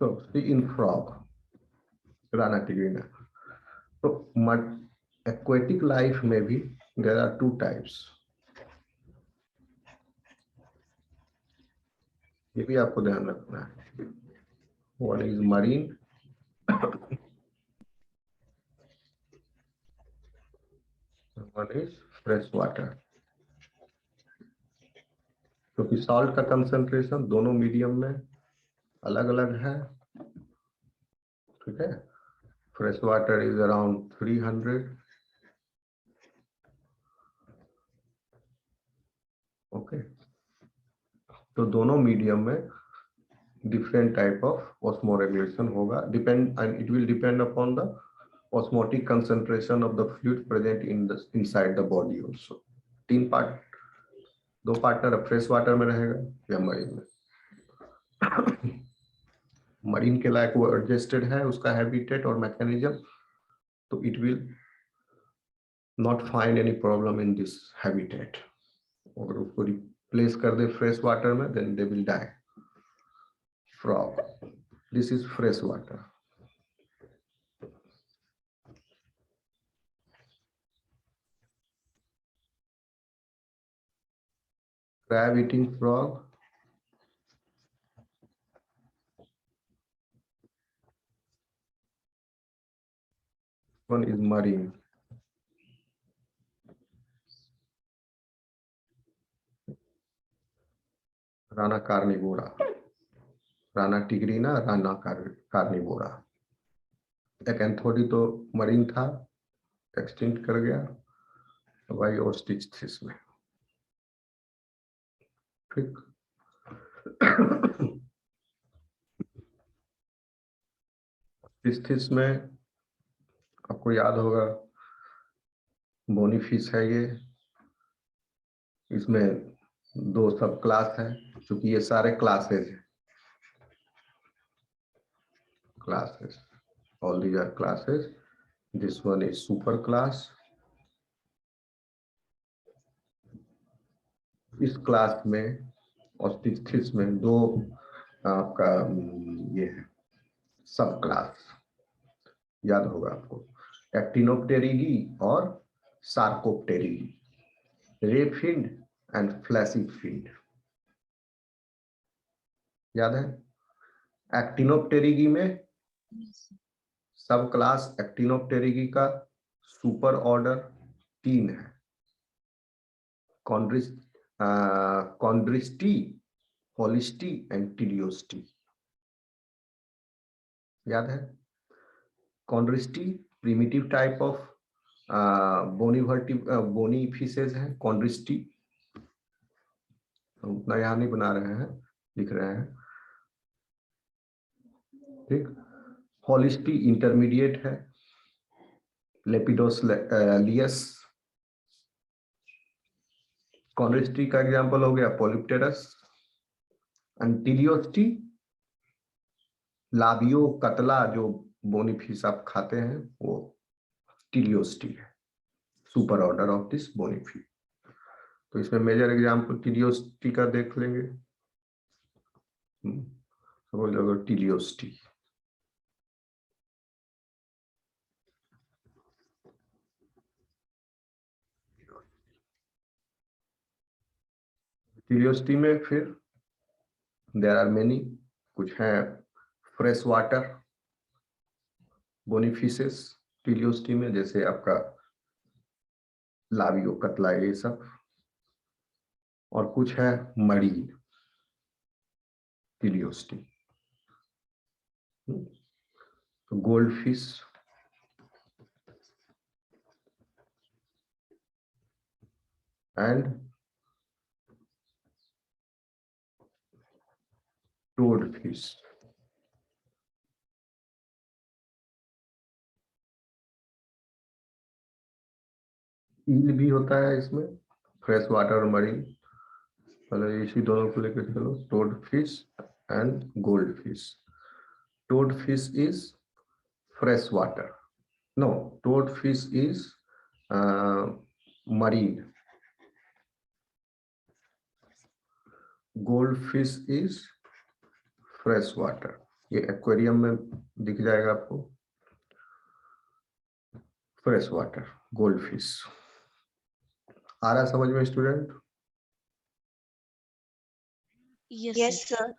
So see in frog, Rana tigrina. So aquatic life maybe there are two types. ये भी आपको ध्यान रखना है. One is marine. One is fresh water. क्योंकि सॉल्ट का कंसंट्रेशन दोनों मीडियम में अलग अलग है. ठीक है. Fresh water is around 300. Okay. तो दोनों मीडियम में different type of osmoregulation होगा. Depend and it will depend upon the osmotic concentration of the fluid present in the inside the body also. तीन पार्ट, दो पार्टनर फ्रेश वाटर में रहेगा या marine में. मरीन के लायक वो एडजस्टेड है उसका हैबिटेट और मैकेनिज्म, तो it will not find any problem in this habitat. अगर उसको रिप्लेस कर दे फ्रेश वाटर में then they will die. Frog. This is fresh water. Crab eating frog. One is marine. Rana carnivora. Rana tigrina, Rana carnivora. एक एंथोडी तो marine था, extinct कर गया, वही ओस्टिच में. ठीक. ओस्टिच में आपको याद होगा बोनी फिश है ये. इसमें दो सब क्लास है, क्योंकि ये सारे क्लासेस हैं. Classes. All these are classes. This one is super class. इस क्लास में ऑस्टिथिस में दो आपका ये है सब क्लास, याद होगा आपको, एक्टिनोप्टेरिगी और सार्कोप्टेरिगी. रे फिंड एंड फ्लैसी फिंड याद है. एक्टिनोप्टेरिगी में सब क्लास एक्टिनोप्टेरिगी का सुपर ऑर्डर 3 है. Chondrichthyes, Holostei and Teleostei. याद है. Chondrichthyes primitive type of bony fishes है. कॉन्ड्रिस्टी उतना यहाँ नहीं बना रहे हैं, लिख रहे हैं. ठीक. होलिस्टी इंटरमीडिएट है. लेपिडोसलियस. कॉन्ड्रिस्टी का एग्जांपल हो गया पोलिप्टेरस. टिलियोस्टी लाबियो कतला जो बोनी फिश आप खाते हैं वो टिलियोस्टी है, super order of this bony fish. तो इसमें मेजर एग्जांपल टिलियोस्टी का देख लेंगे. टिलियोस्टी. टिलियोस्टी में फिर देयर आर मेनी, कुछ हैं फ्रेश वाटर बोनी फिशेस टिलियोस्टी में, जैसे आपका लाबियो कतला ये सब, और कुछ है marine Teleostei. Gold fish, and toad fish. Eel भी होता है इसमें, फ्रेश वाटर और मरीन. पहले इसी दोनों को लेकर चलो. Toad fish and gold fish. Toad fish is fresh water. No, toad fish is marine. Goldfish is fresh water. ये एक्वेरियम में दिख जाएगा आपको। फ्रेश वाटर गोल्ड फिश आ रहा है समझ में स्टूडेंट? Yes sir.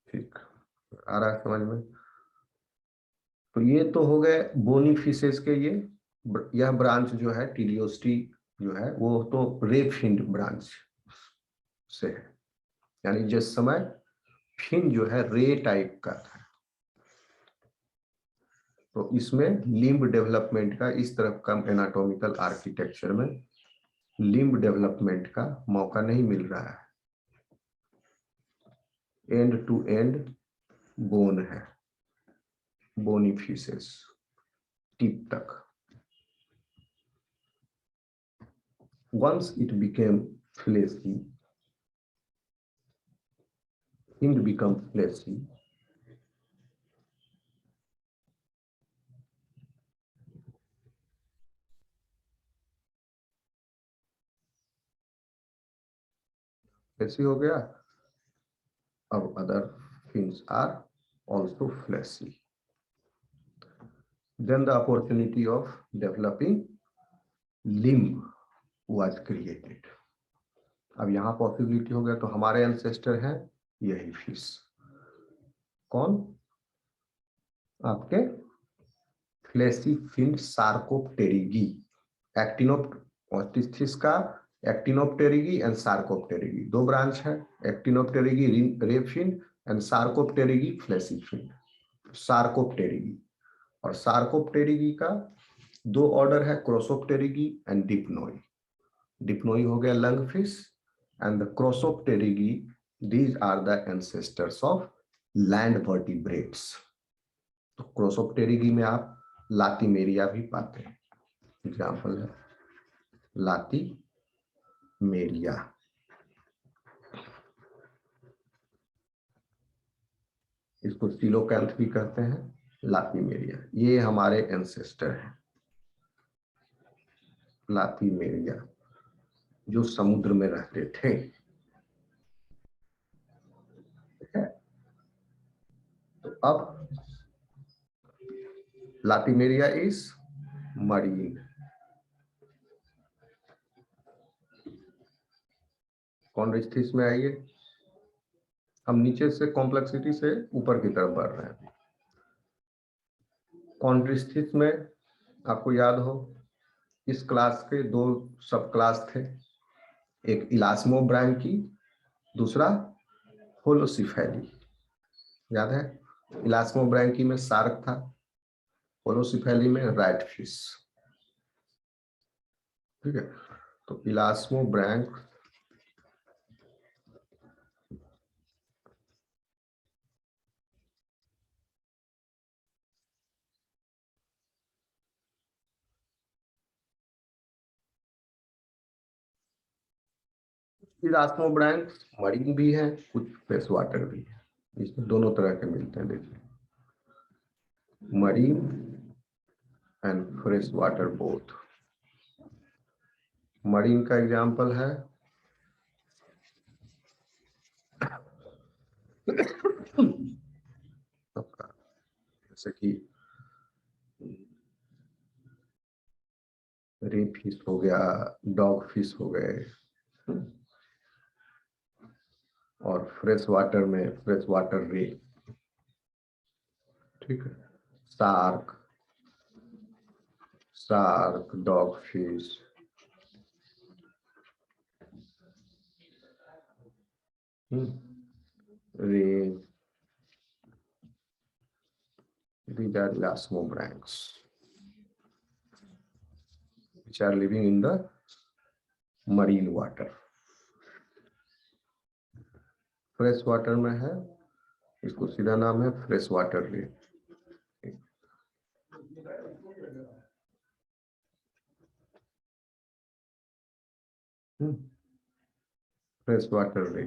ठीक, आ रहा है समझ में। तो ये तो हो गए बोनी फिशेस के। यह ब्रांच जो है टीलियोस्टी जो है वो तो रे फिन्ड ब्रांच से है, यानी जिस समय फिन जो है रे टाइप का था। तो इसमें लिम्ब डेवलपमेंट का, इस तरफ का एनाटॉमिकल आर्किटेक्चर में लिम्ब डेवलपमेंट का मौका नहीं मिल रहा है। एंड टू एंड बोन है, बोनी फिशेस टिप तक। Once it became fleshy, it become fleshy. Fleshy हो गया। अब other fins are also fleshy. Then the opportunity of developing limb was created. अब यहाँ पॉसिबिलिटी हो गया, तो हमारे एंसेस्टर हैं यही फिश। कौन? आपके फ्लेसी फिन सार्कोप्टेरिगी। एक्टिनोप्टेरिगी का एक्टिनोप्टेरिगी एंड सार्कोप्टेरिगी दो ब्रांच है। एक्टिनोप्टेरिगी रे फिन एंड सार्कोप्टेरिगी फ्लेसी फिन। सार्कोप्टेरिगी और सार्कोप्टेरिगी का दो ऑर्डर है, क्रोसोप्टेरिगी एंड डिप्नोई। डिप्नोई हो गया lung fish and the Crossopterygii, these are the ancestors of land vertebrates. तो क्रोसोप्टेरिगी में आप लातिमेरिया भी पाते हैं। एग्जाम्पल है लातिमेरिया। इसको सिलोकैंथ भी कहते हैं, लातिमेरिया। ये हमारे एंसेस्टर हैं लातिमेरिया, जो समुद्र में रहते थे। तो अब लातिमेरिया इज मरीन। कॉन्ड्रिस्थिस में आइए, हम नीचे से कॉम्प्लेक्सिटी से ऊपर की तरफ बढ़ रहे हैं। कॉन्ड्रिस्थिस में आपको याद हो, इस क्लास के दो सब क्लास थे, एक इलास्मोब्रैंकी, दूसरा होलोसिफेली। याद है? इलास्मोब्रैंकी में शार्क था, होलोसिफेली में रैट फिश। ठीक है, तो इलास्मोब्रैंक इलास्मोब्रैंक मरीन भी है, कुछ फ्रेश वाटर भी है। इसमें दोनों तरह के मिलते हैं। देखिए, marine and fresh water both. Marine का एग्जांपल है जैसे कि रे फिश हो गया, डॉग फिश हो गए, और फ्रेश वाटर में फ्रेश वाटर रे। ठीक है, शार्क, डॉग फिश, रे, these are elasmobranchs which are living in the marine water. Fresh water में है, इसको सीधा नाम है फ्रेश वाटर रे। फ्रेश वाटर रे।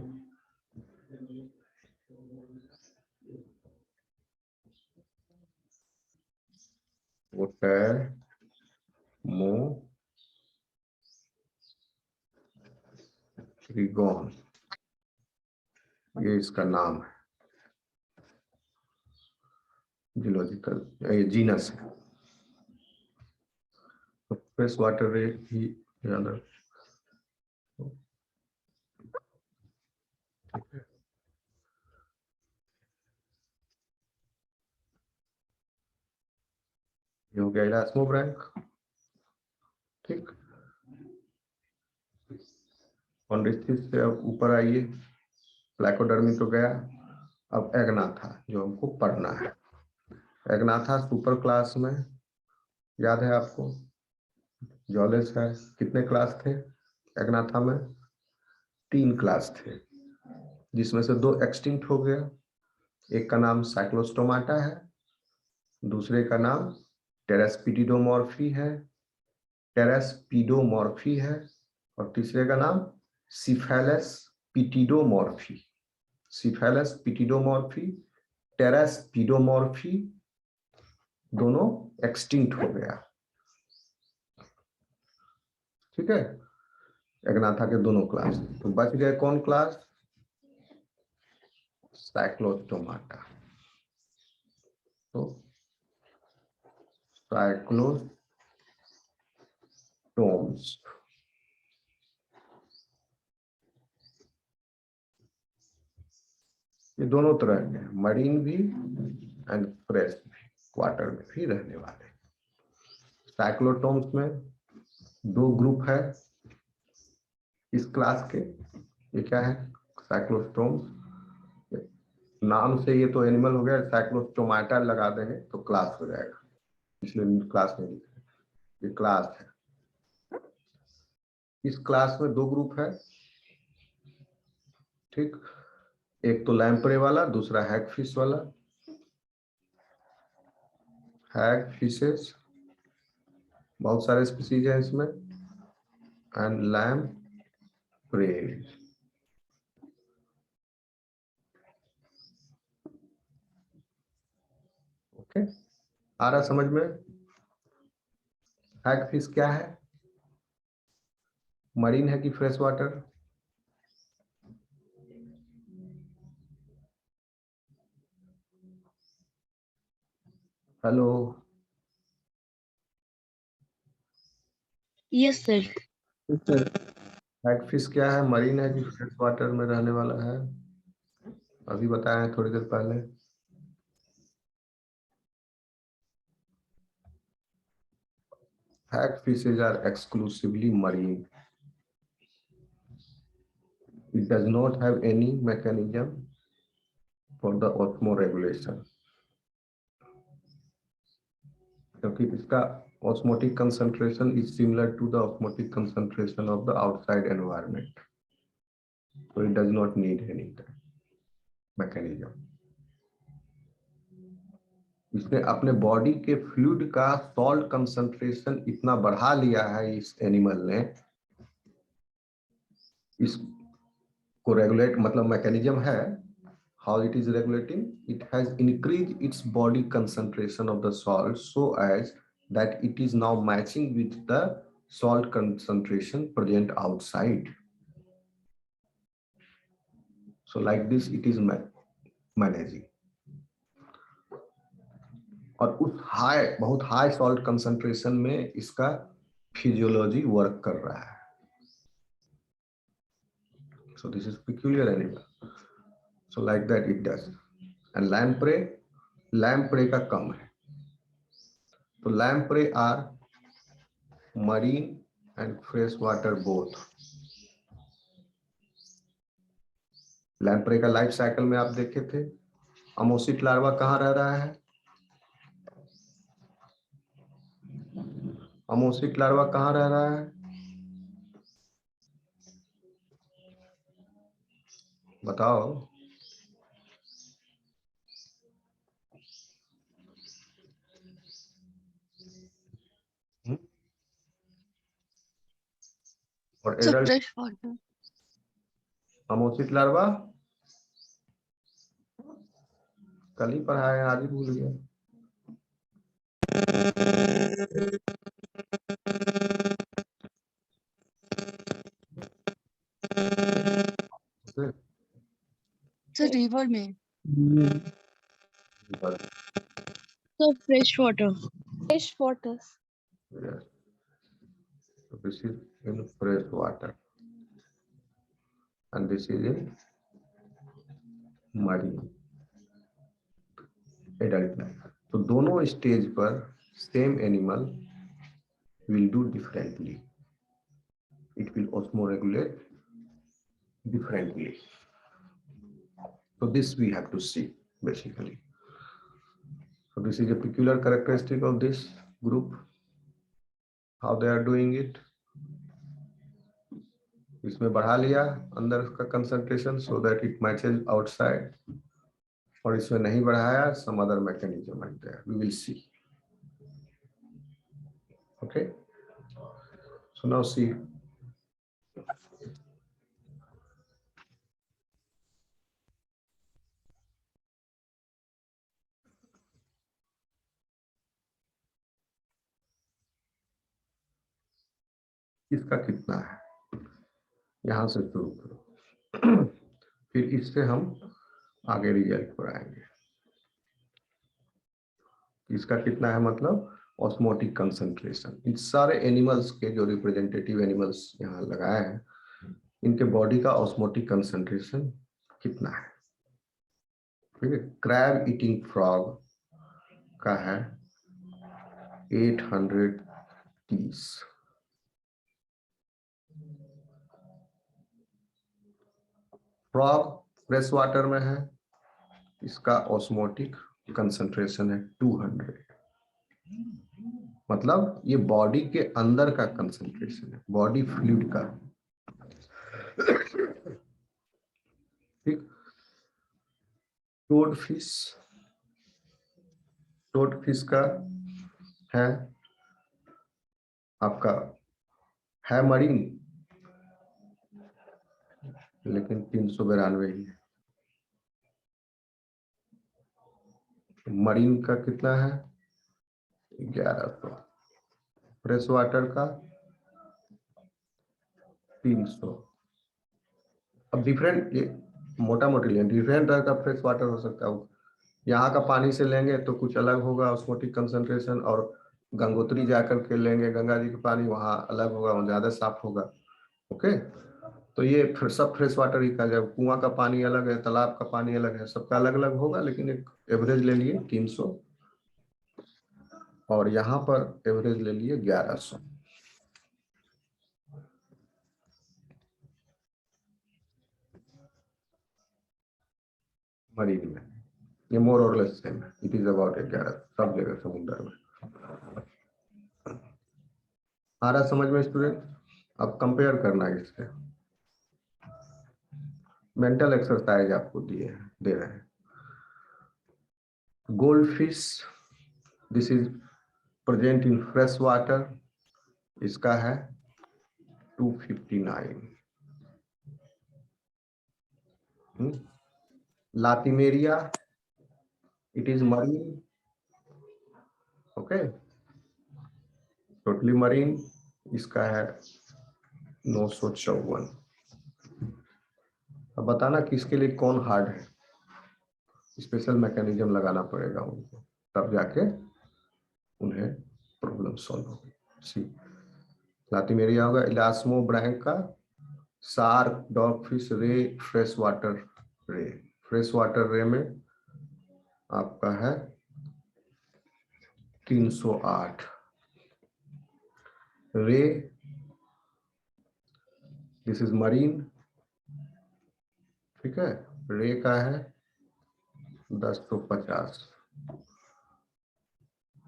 मोरिगोन ये इसका नाम है, जियोलॉजिकल जीनस है। तो फ्रेश वाटर रेट ही ज्यादा, ठीक है। ये हो गया इलास्मो ब्रैंक, ठीक। कॉन्ड्रिस्थिस से अब ऊपर आइए, प्लाकोडर्मी तो गया, अब एग्नाथा जो हमको पढ़ना है। एग्नाथा सुपर क्लास में, याद है आपको, जॉलेस है, कितने क्लास थे एग्नाथा में? 3 क्लास थे, जिसमें से 2 एक्सटिंक्ट हो गया। एक का नाम साइक्लोस्टोमाटा है, दूसरे का नाम टेरास्पिडिडोमॉर्फी है, और तीसरे का नाम सिफेलस पिटिडोमॉर्फी। सिफेलस पिटिडोमॉर्फी, टेरास्पिडोमॉर्फी दोनों एक्सटिंक्ट हो गया, ठीक है। एग्नाथा के दोनों क्लास, तो बच गए कौन क्लास? साइक्लोस्टोमाटा। तो साइक्लोस्टोम्स, ये दोनों तरह के, मरीन भी एंड फ्रेश भी, वाटर में भी रहने वाले। साइक्लोटोम्स में 2 ग्रुप है इस क्लास के। ये क्या है? साइक्लोस्टोम्स, नाम से ये तो एनिमल हो गया, साइक्लोस्टोमाटा लगा देंगे तो क्लास हो जाएगा, इसलिए क्लास नहीं लिखा, ये क्लास है। इस क्लास में 2 ग्रुप है, ठीक। एक तो लैम्प्रे वाला, दूसरा हैगफिश वाला। हैगफिशेस बहुत सारे स्पीसीज है इसमें, एंड लैम्प्रे। ओके, आ रहा समझ में? हैगफिश क्या है? मरीन है कि fresh water? Hello, Yes, sir. Hagfish क्या है? मरीन है कि फ्रेश वाटर में रहने वाला है? अभी बताया है थोड़ी देर पहले। Hagfishes are exclusively marine. It does not have any mechanism for the osmoregulation, क्योंकि इसका osmotic concentration is similar to the osmotic concentration of the outside environment, so it does not need any mechanism. इसने अपने body के fluid का salt concentration इतना बढ़ा लिया है इस एनिमल ने, इसको रेगुलेट, मतलब मैकेनिज्म है। How it is regulating? It has increased its body concentration of the salt so as that it is now matching with the salt concentration present outside. So like this it is managing. और उस high, बहुत high salt concentration में इसका physiology work कर रहा है। So this is peculiar animal. So like that it does. And lamprey का कम है। तो lamprey are marine and fresh water both. Lamprey का लाइफ साइकिल में आप देखे थे, अमोसिट लार्वा कहाँ रह रहा है? अमोसिट लार्वा कहाँ रह रहा है? बताओ। और So adult fresh water. Ammocoete larva कल ही पढ़ाया, आज ही भूल गया। रिवर में। But sir fresh water. Fresh water. yes, so this is in fresh water, and this is in marine adult life. तो दोनों स्टेज पर same animal will do differently. It will osmoregulate differently. So this we have to see basically. So this is a peculiar characteristic of this group, how they are doing it. इसमें बढ़ा लिया अंदर का concentration so that it matches outside, और इसमें नहीं बढ़ाया, some other mechanism are there. We will see. Okay. So now see. इसका कितना है, यहां से शुरू करो, फिर इससे हम आगे रिजल्ट पर आएंगे। इसका कितना है मतलब ऑस्मोटिक कंसंट्रेशन। इन सारे एनिमल्स के जो रिप्रेजेंटेटिव एनिमल्स यहाँ लगाए हैं, इनके बॉडी का ऑस्मोटिक कंसंट्रेशन कितना है। ठीक है, क्रैब ईटिंग फ्रॉग का है 830, फ्रॉग फ्रेश वाटर में है, इसका ऑस्मोटिक कंसंट्रेशन है 200। मतलब ये बॉडी के अंदर का कंसंट्रेशन है, बॉडी फ्लूइड का। ठीक, टोड फिश का है आपका, है मरीन, लेकिन 392 ही है। मरीन का कितना है 1100, फ्रेश वाटर का 300। अब डिफरेंट, ये मोटा मोटी डिफरेंट तरह का फ्रेश वाटर हो सकता है। यहाँ का पानी से लेंगे तो कुछ अलग होगा ऑस्मोटिक कंसंट्रेशन, और गंगोत्री जाकर के लेंगे गंगा जी का पानी, वहाँ अलग होगा, वहाँ ज्यादा साफ होगा। ओके, तो ये सब फ्रेश वाटर ही कहा जाए। कुआं का पानी अलग है, तालाब का पानी अलग है, सबका अलग अलग होगा, लेकिन एक एवरेज ले लिए 300, और यहाँ पर एवरेज ले लिए 1100। मरीन में ये मोर और लेस सेम है, इट इज अबाउट 11 सब जगह समुद्र में। आ रहा समझ में स्टूडेंट? अब कंपेयर करना है इससे, मेंटल एक्सरसाइज आपको दे रहे हैं। Gold fish, this is present in fresh water, इसका है 259। Latimeria, it is marine, okay, totally marine, इसका है 954। अब बताना कि इसके लिए कौन हार्ड है, स्पेशल मैकेनिज्म लगाना पड़ेगा उनको, तब जाके उन्हें प्रॉब्लम सॉल्व होगी। सी, लातिमेरिया होगा इलास्मो ब्रैंका, शार्क, डॉगफिश, रे, फ्रेश वाटर रे। फ्रेश वाटर रे में आपका है 308। रे, दिस इज मरीन, ठीक है, रे का है 1050।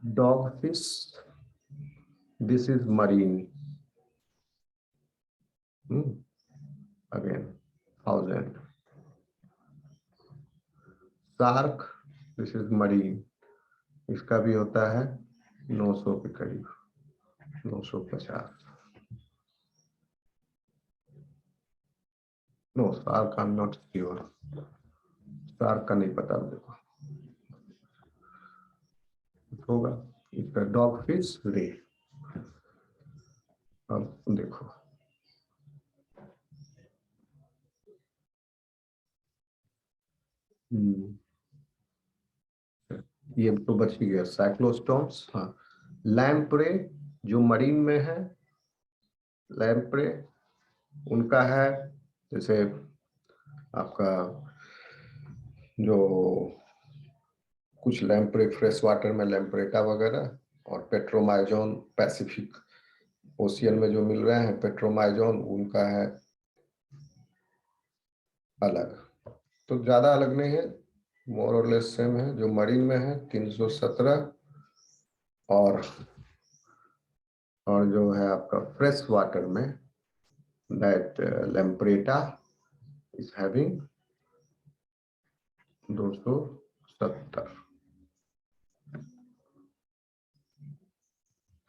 Dogfish, this is marine, again 1000। Shark, this is marine, इसका भी होता है 900 के करीब, 950। No, shark I am not sure, shark का नहीं पता मेरे को, होगा इसका। डॉग फिश रे, अब देखो ये तो बच ही गया, साइक्लोस्टोम्स। हाँ, लैम्प्रे जो मरीन में है, लैम्प्रे उनका है, जैसे आपका जो कुछ लैम्प्रे फ्रेश वाटर में लैम्प्रेटा वगैरह, और पेट्रोमाइजोन पैसिफिक ओशियन में जो मिल रहे हैं पेट्रोमाइजोन, उनका है अलग। तो ज्यादा अलग नहीं है, मोर और लेस सेम है। जो मरीन में है 317, और जो है आपका फ्रेश वाटर में दैट लैम्प्रेटा इज हैविंग 270।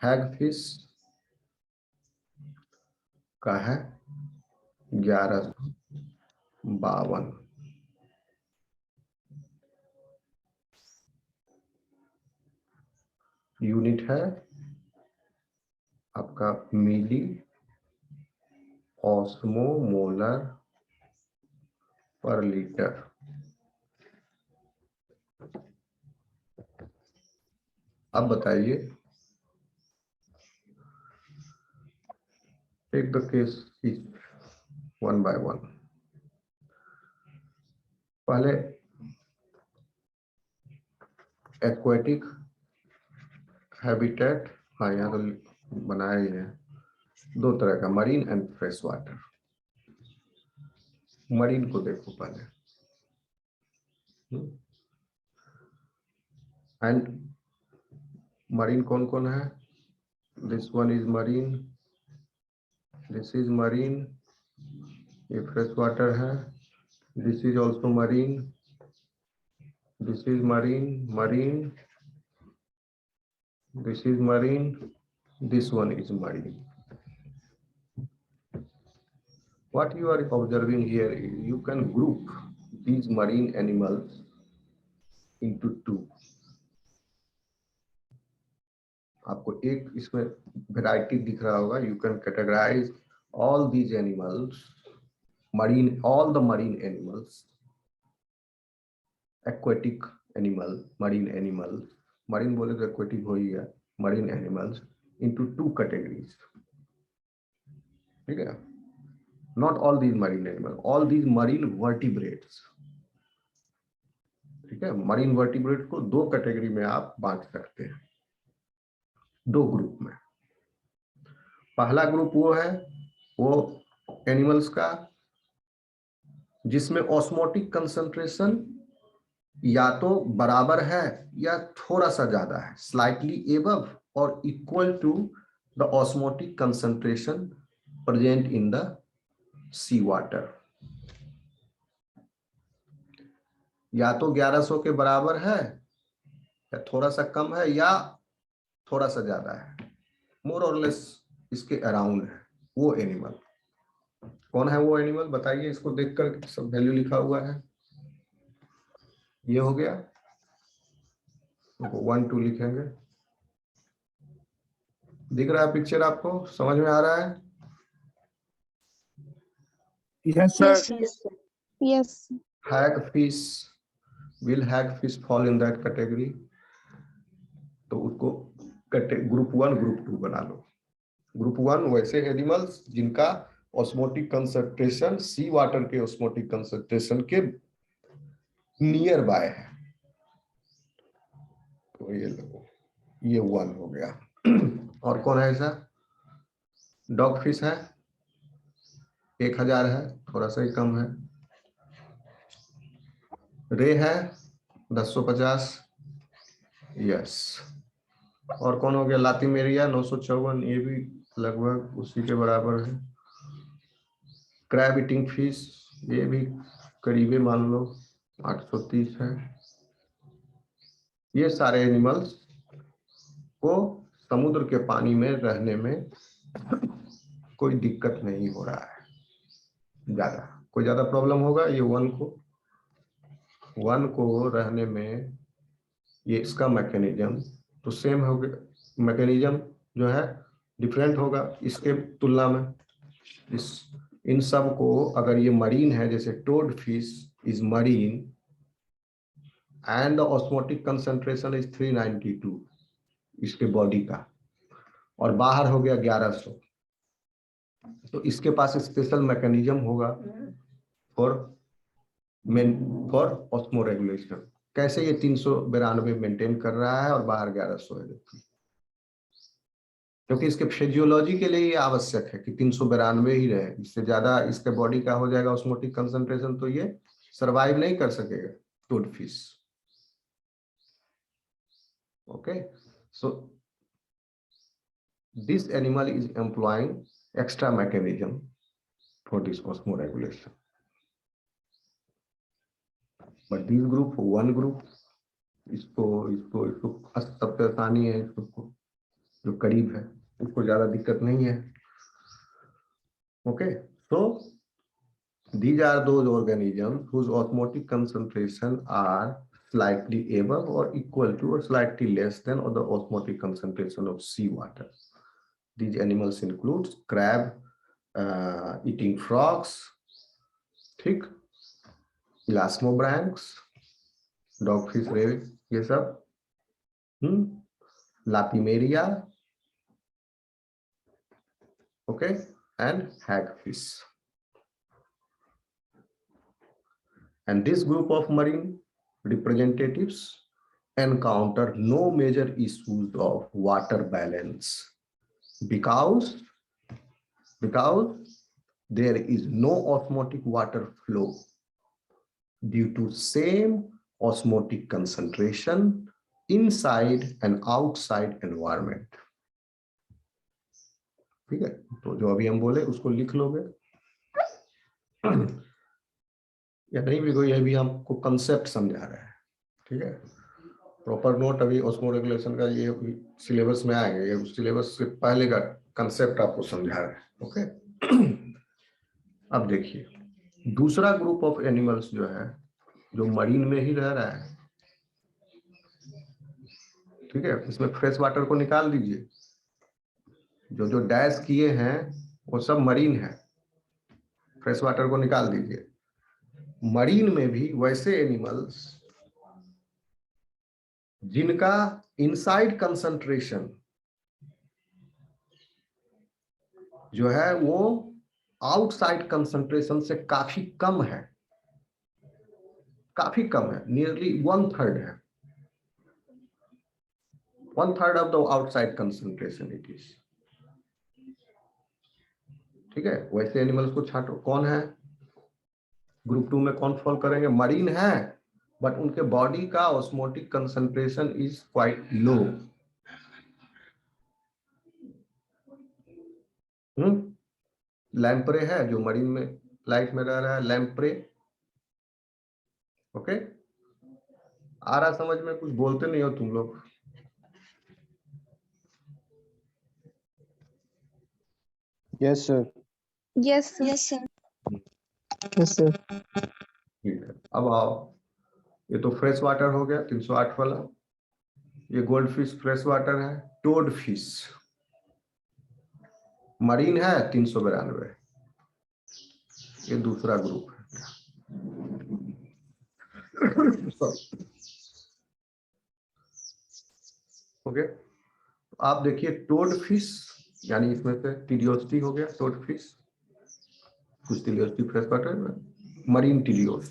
हैगफिश का है 1152। यूनिट है आपका मिली ऑस्मोमोलर पर लीटर। अब बताइए, take the case one by one. पहले एक्वेटिक हैबिटेट, हाँ यहाँ तो बनाया ही है, दो तरह का, marine and fresh water. Marine को देखो पहले, एंड मरीन कौन कौन है? This one is marine, this is marine, ये फ्रेश वाटर है, this is also marine, this is marine, marine, this is marine, this one is marine. What you are observing here is you can group these marine animals into two. आपको एक इसमें variety दिख रहा होगा, you can categorize all these animals, marine, all the marine animals, aquatic animal, marine animals, marine बोले तो aquatic हो ही गया, marine animals into two categories. ठीक है? Not all these marine animals, all these marine vertebrates. ठीक है, marine vertebrate को दो कैटेगरी में आप बांट सकते हैं, दो ग्रुप में। पहला ग्रुप वो है, वो एनिमल्स का जिसमें ऑस्मोटिक कंसंट्रेशन या तो बराबर है या थोड़ा सा ज्यादा है, स्लाइटली एबव और equal to the osmotic concentration present in the sea water. या तो 1100 के बराबर है, या थोड़ा सा कम है, या थोड़ा सा ज्यादा है, मोर और लेस इसके अराउंड है। वो एनिमल कौन है? वो एनिमल बताइए, इसको देखकर सब वैल्यू लिखा हुआ है। ये हो गया, 1 2 लिखेंगे। दिख रहा है पिक्चर? आपको समझ में आ रहा है? Yes, sir. Yes. Hagfish, will hagfish fall in that category? तो उसको ग्रुप 1 ग्रुप 2 बना लो। ग्रुप 1 वैसे एनिमल्स जिनका ऑस्मोटिक कंसंट्रेशन सी वाटर के ऑस्मोटिक कंसंट्रेशन के नियर बाय है, तो ये लो, ये 1 हो गया। और कौन है ऐसा? डॉग फिश है, 1000 है, थोड़ा सा ही कम है। रे है 1050, यस। और कौन हो गया? लातिमेरिया 954, ये भी लगभग उसी के बराबर है। क्रैब ईटिंग फिश, ये भी करीबे मान लो 830 है। ये सारे एनिमल्स को समुद्र के पानी में रहने में कोई दिक्कत नहीं हो रहा है, कोई ज्यादा प्रॉब्लम होगा? ये 1 को रहने में, ये इसका मैकेनिज्म तो सेम होगा, मैकेनिज्म जो है डिफरेंट होगा इसके तुलना में। इन सब को अगर ये मरीन है, जैसे toad fish is marine, and the osmotic concentration is 392 इसके बॉडी का, और बाहर हो गया 1100। तो इसके पास स्पेशल मैकेनिज्म होगा फॉर ऑस्मोरेगुलेशन। कैसे ये 392 मेंटेन कर रहा है और बाहर 1100 है, क्योंकि इसके फिजियोलॉजी के लिए ये आवश्यक है कि 392 ही रहे। इससे ज्यादा इसके बॉडी का हो जाएगा ऑस्मोटिक कंसंट्रेशन तो ये सरवाइव नहीं कर सकेगा toad fish. Okay, so this animal is employing extra mechanism for this osmoregulation, but this group one group इसको इसको इसको सबसे आसानी है, इसको जो करीब है उसको ज्यादा दिक्कत नहीं है। Okay, so these are those organisms whose osmotic concentration are slightly above or equal to or slightly less than or the osmotic concentration of seawater. These animals include crab, eating frogs, ठीक, elasmobranchs, dogfish, ray, ये सब, lapimeria, okay, and hagfish. And this group of marine representatives encounter no major issues of water balance because there is no osmotic water flow due to same osmotic concentration inside and outside environment. ठीक है, तो जो अभी हम बोले उसको लिख लोगे या नहीं भी, कोई ये भी हमको कंसेप्ट समझा रहा है। ठीक है, प्रॉपर नोट अभी ऑस्मो रेगुलेशन का ये सिलेबस में आएंगे, ये सिलेबस से पहले का कंसेप्ट आपको समझा रहा है। ओके, अब देखिए दूसरा ग्रुप ऑफ एनिमल्स जो है, जो मरीन में ही रह रहा है। ठीक है, इसमें फ्रेश वाटर को निकाल दीजिए, जो जो डैश किए हैं वो सब मरीन है, फ्रेश वाटर को निकाल दीजिए। मरीन में भी वैसे एनिमल्स जिनका इनसाइड कंसंट्रेशन जो है वो आउटसाइड कंसंट्रेशन से काफी कम है, काफी कम है, नियरली 1/3 है, 1/3 of the outside concentration it is. ठीक है, वैसे एनिमल्स को छांटो। कौन है ग्रुप 2 में, कौन फॉल करेंगे? मरीन है बट उनके बॉडी का osmotic concentration is quite low. Lamprey है जो मरीन में लाइफ में रह रहा है, लैम्प्रे। ओके, आ रहा समझ में? कुछ बोलते नहीं हो तुम लोग। Yes sir. Yes, sir. Yes, sir. Yes sir. ठीक है, अब आओ, ये तो फ्रेश वाटर हो गया 308 वाला, ये गोल्ड फिश फ्रेश वाटर है। टोड फिश मरीन है 392, ये दूसरा ग्रुप है। ओके, आप देखिए टोड फिश, यानी इसमें से टिलियोस्टी हो गया टोड फिश, कुछ Teleostei fresh water, marine Teleostei,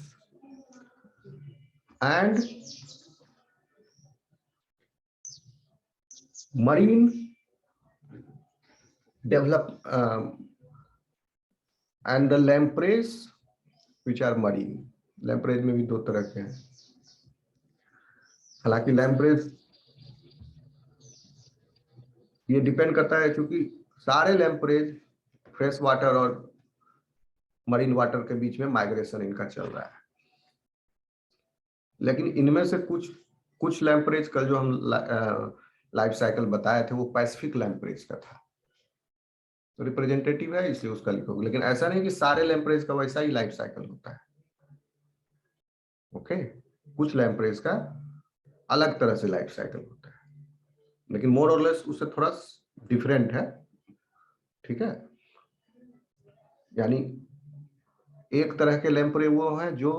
and marine develop and the lampreys which are marine. Lampreys में भी दो तरह के हैं, हालांकि लैम्प्रेज ये डिपेंड करता है, क्योंकि सारे लैम्प्रेज फ्रेश वाटर और मरीन वाटर के बीच में माइग्रेशन इनका चल रहा है। लेकिन इनमें से कुछ लैम्प्रेज कल जो हम लाइफ साइकिल बताए थे वो पैसिफिक लैम्प्रेज का था, तो रिप्रेजेंटेटिव है इसलिए उसका लिखोगे, लेकिन ऐसा नहीं कि सारे लैम्प्रेज का वैसा ही लाइफ साइकिल होता है। ओके, कुछ लैम्प्रेज का अलग तरह से लाइफ साइकिल होता है, लेकिन मोर और लेस उससे थोड़ा डिफरेंट है। ठीक है, यानी एक तरह के लैम्प्रे वो हैं जो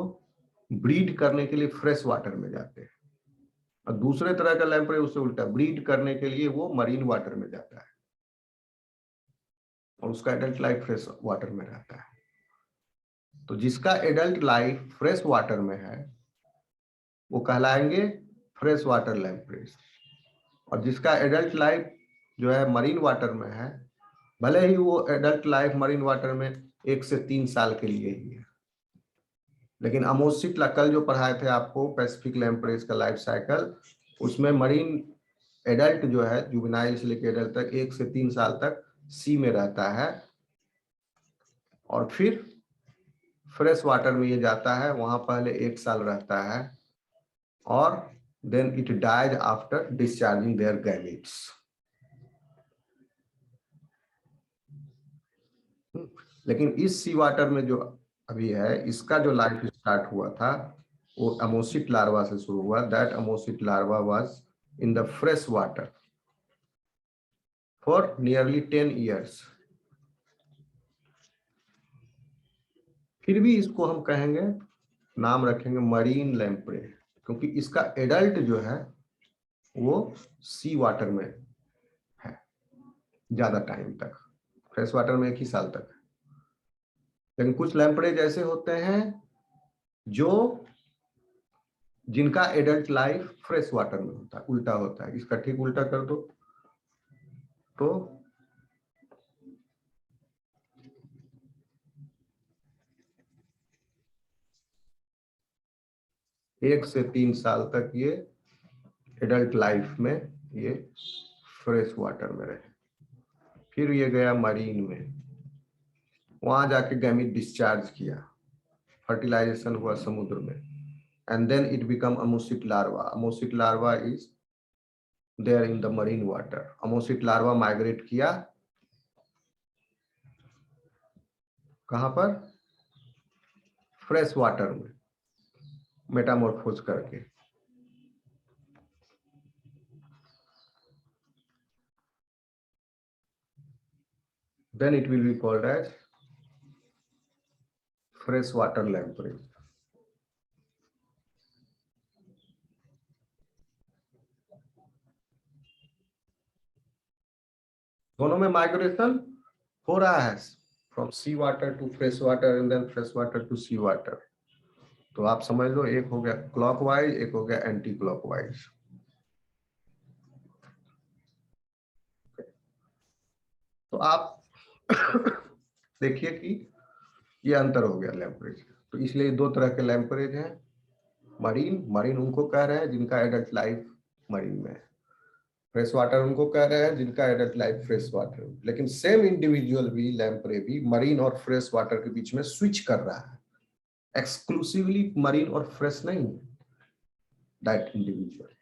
ब्रीड करने के लिए फ्रेश वाटर में जाते हैं, और दूसरे तरह का लैम्प्रे उससे उल्टा, ब्रीड करने के लिए वो मरीन वाटर में जाता है और उसका एडल्ट लाइफ फ्रेश वाटर में रहता है। तो जिसका एडल्ट लाइफ फ्रेश वाटर में है वो कहलाएंगे फ्रेश वाटर लैम्प्रेस, और जिसका एडल्ट लाइफ जो है मरीन वाटर में है, भले ही वो एडल्ट लाइफ मरीन वाटर में 1 से 3 साल के लिए ही है, लेकिन अमोसिटला कल जो पढ़ाए थे आपको पैसिफिक लैम्प्रेस का लाइफ साइकिल, उसमें मरीन एडल्ट जो है जुवेनाइल से लेकर एडल्ट तक 1 से 3 साल तक सी में रहता है, और फिर फ्रेश वाटर में ये जाता है, वहां पहले 1 साल रहता है, और then it dies after discharging their gametes. लेकिन इस सी वाटर में जो अभी है, इसका जो लाइफ स्टार्ट हुआ था वो अमोसिट लार्वा से शुरू हुआ। That ammocoete larva was in the fresh water for nearly 10 years। फिर भी इसको हम कहेंगे, नाम रखेंगे मरीन लैम्प्रे, क्योंकि इसका एडल्ट जो है वो सी वाटर में है ज्यादा टाइम तक, फ्रेश वाटर में 1 ही साल तक। लेकिन कुछ लैम्प्रे जैसे होते हैं जो जिनका एडल्ट लाइफ फ्रेश वाटर में होता है, उल्टा होता है। इसका ठीक उल्टा कर दो तो एक से 3 साल तक ये एडल्ट लाइफ में ये फ्रेश वाटर में रहे, फिर ये गया मरीन में, वहां जाके गैमीट डिस्चार्ज किया, फर्टिलाइजेशन हुआ समुद्र में, and then it become ammocoete larva. Ammocoete larva is there in the marine water. Ammocoete larva migrate किया कहां पर? फ्रेश वाटर में मेटामॉर्फोज करके। Then it will be called as fresh water lamprey। दोनों में माइग्रेशन हो रहा है, from sea water to fresh water and then fresh water to sea water. तो आप समझ लो, एक हो गया क्लॉकवाइज, एक हो गया एंटी क्लॉकवाइज। तो आप देखिए कि ये अंतर हो गया लैम्प्रेज। तो इसलिए 2 तरह के लैम्प्रेज हैं। मरीन उनको कह रहे हैं जिनका एडल्ट लाइफ मरीन में है, फ्रेश वाटर उनको कह रहे हैं जिनका एडल्ट लाइफ फ्रेश वाटर। लेकिन सेम इंडिविजुअल भी लैम्प्रे भी मरीन और फ्रेश वाटर के बीच में स्विच कर रहा है, एक्सक्लूसिवली मरीन और फ्रेश नहीं। That individual,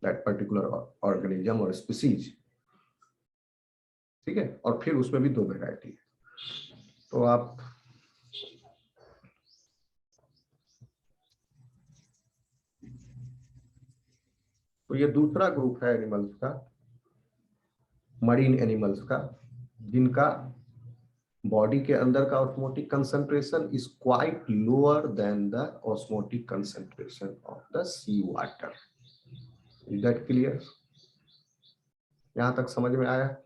that particular organism और स्पीसीज, ठीक है। और फिर उसमें भी 2 वैरायटी है। तो आप तो ये दूसरा ग्रुप है एनिमल्स का, मरीन एनिमल्स का, जिनका बॉडी के अंदर का osmotic concentration is quite lower than the osmotic concentration of the sea water. Is that clear? यहां तक समझ में आया?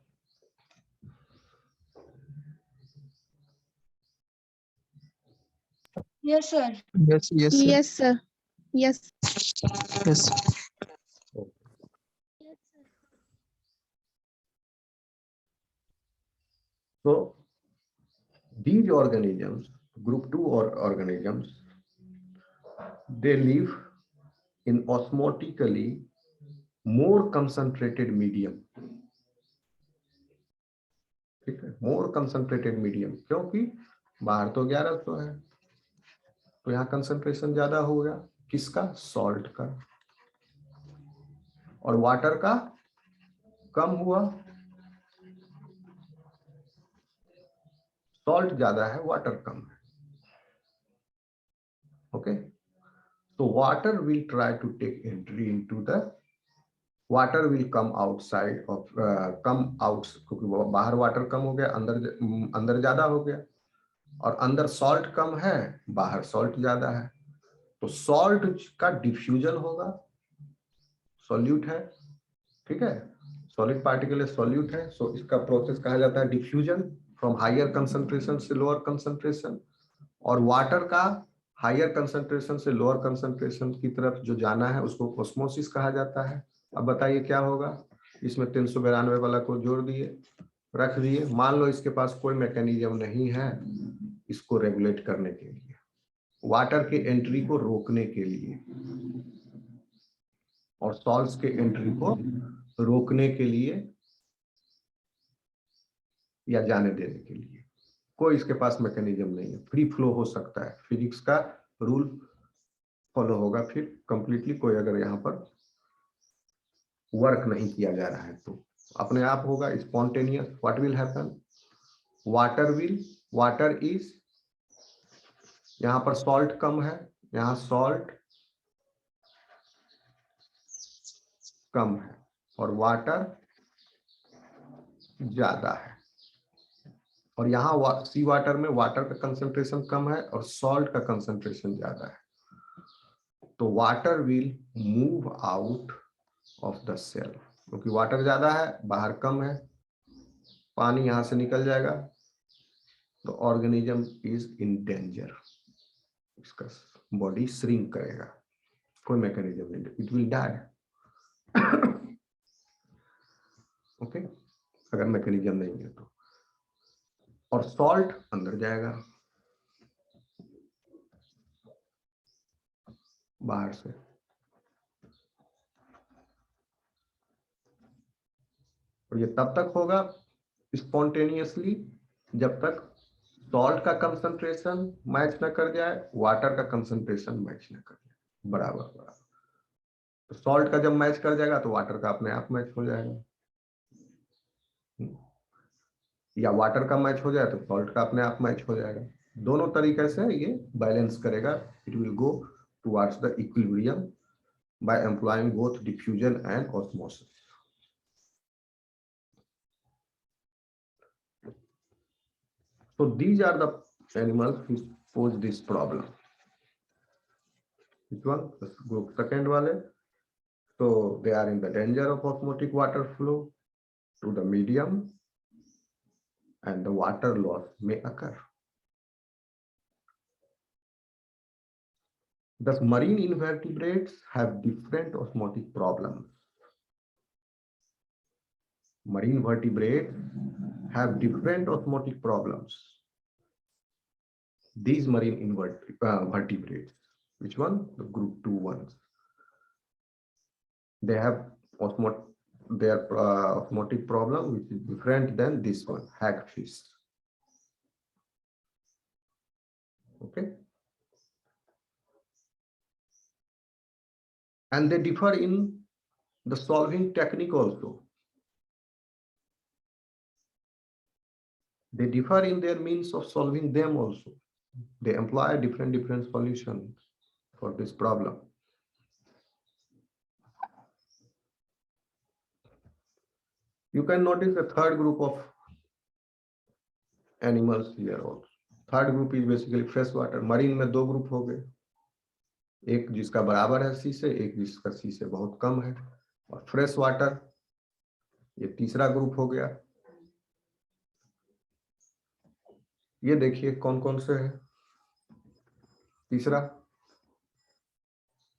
Yes, sir. Yes, yes, sir. Yes, sir. Yes. Yes. So these organisms, group 2 or organisms, they live in osmotically more concentrated medium। ठीक है, मोर concentrated medium, क्योंकि बाहर तो 1100 है, तो यहाँ कंसंट्रेशन ज्यादा हो गया। किसका? सॉल्ट का। और वाटर का कम हुआ, सॉल्ट ज्यादा है, वाटर कम है। ओके, तो water will try to take entry into the, water will come outside of, come out, क्योंकि बाहर वाटर कम हो गया, अंदर ज्यादा हो गया, और अंदर सॉल्ट कम है, बाहर सॉल्ट ज्यादा है। तो सॉल्ट का डिफ्यूजन होगा, सॉल्यूट है, ठीक है, सॉलिड पार्टिकल है, सॉल्यूट है, सो इसका प्रोसेस कहा जाता है डिफ्यूजन फ्रॉम हायर कंसंट्रेशन से लोअर कंसंट्रेशन। और वाटर का हायर कंसंट्रेशन से लोअर कंसंट्रेशन की तरफ जो जाना है उसको ऑस्मोसिस कहा जाता है। अब बताइए क्या होगा, इसमें 392 वाला को जोड़ दिए, रख दिए। मान लो इसके पास कोई मैकेनिज्म नहीं है इसको रेगुलेट करने के लिए, वाटर के एंट्री को रोकने के लिए और सॉल्ट्स के एंट्री को रोकने के लिए या जाने देने के लिए। कोई इसके पास मैकेनिज्म नहीं है, फ्री फ्लो हो सकता है, फिजिक्स का रूल फॉलो होगा फिर कंप्लीटली। कोई अगर यहाँ पर वर्क नहीं किया जा रहा है तो अपने आप होगा spontaneous. What will happen, water is, यहाँ पर सॉल्ट कम है, यहाँ सॉल्ट कम है और वाटर ज्यादा है, और यहाँ सी वाटर में वाटर का कंसंट्रेशन कम है और सॉल्ट का कंसंट्रेशन ज्यादा है। तो water will move out of the cell, क्योंकि वाटर ज्यादा है, बाहर कम है, पानी यहां से निकल जाएगा, तो ऑर्गेनिज्म इज इन डेंजर, इसका बॉडी श्रिंक करेगा, कोई मैकेनिज्म नहीं, इट विल डाई। ओके, अगर मैकेनिज्म नहीं है तो। और सॉल्ट अंदर जाएगा बाहर से, और ये तब तक होगा स्पॉन्टेनियसली जब तक सॉल्ट का कंसंट्रेशन मैच न कर जाए, वाटर का कंसंट्रेशन मैच न कर जाए, बराबर बराबर। तो सॉल्ट का जब मैच कर जाएगा तो वाटर का अपने आप मैच हो जाएगा, या वाटर का मैच हो जाए तो सॉल्ट का अपने आप मैच हो जाएगा। दोनों तरीके से ये बैलेंस करेगा, it will go towards the equilibrium bye employing both diffusion and osmosis. So these are the animals which pose this problem. Which one? The group second wale. So they are in the danger of osmotic water flow to the medium, and the water loss may occur. Thus, marine invertebrates have different osmotic problems. Marine vertebrates have different osmotic problems. These marine vertebrates, which one? The group 2 ones. They have their osmotic problem which is different than this one, hagfish. Okay, and they differ in the solving technique also. They differ in their means of solving them also. They employ different solutions for this problem. You can notice the third group of animals here also. Third group is basically freshwater. Marine में दो group हो गए, एक जिसका बराबर है सी से, एक जिसका सी से बहुत कम है, और फ्रेश वाटर ये तीसरा ग्रुप हो गया। ये देखिए कौन कौन से है तीसरा,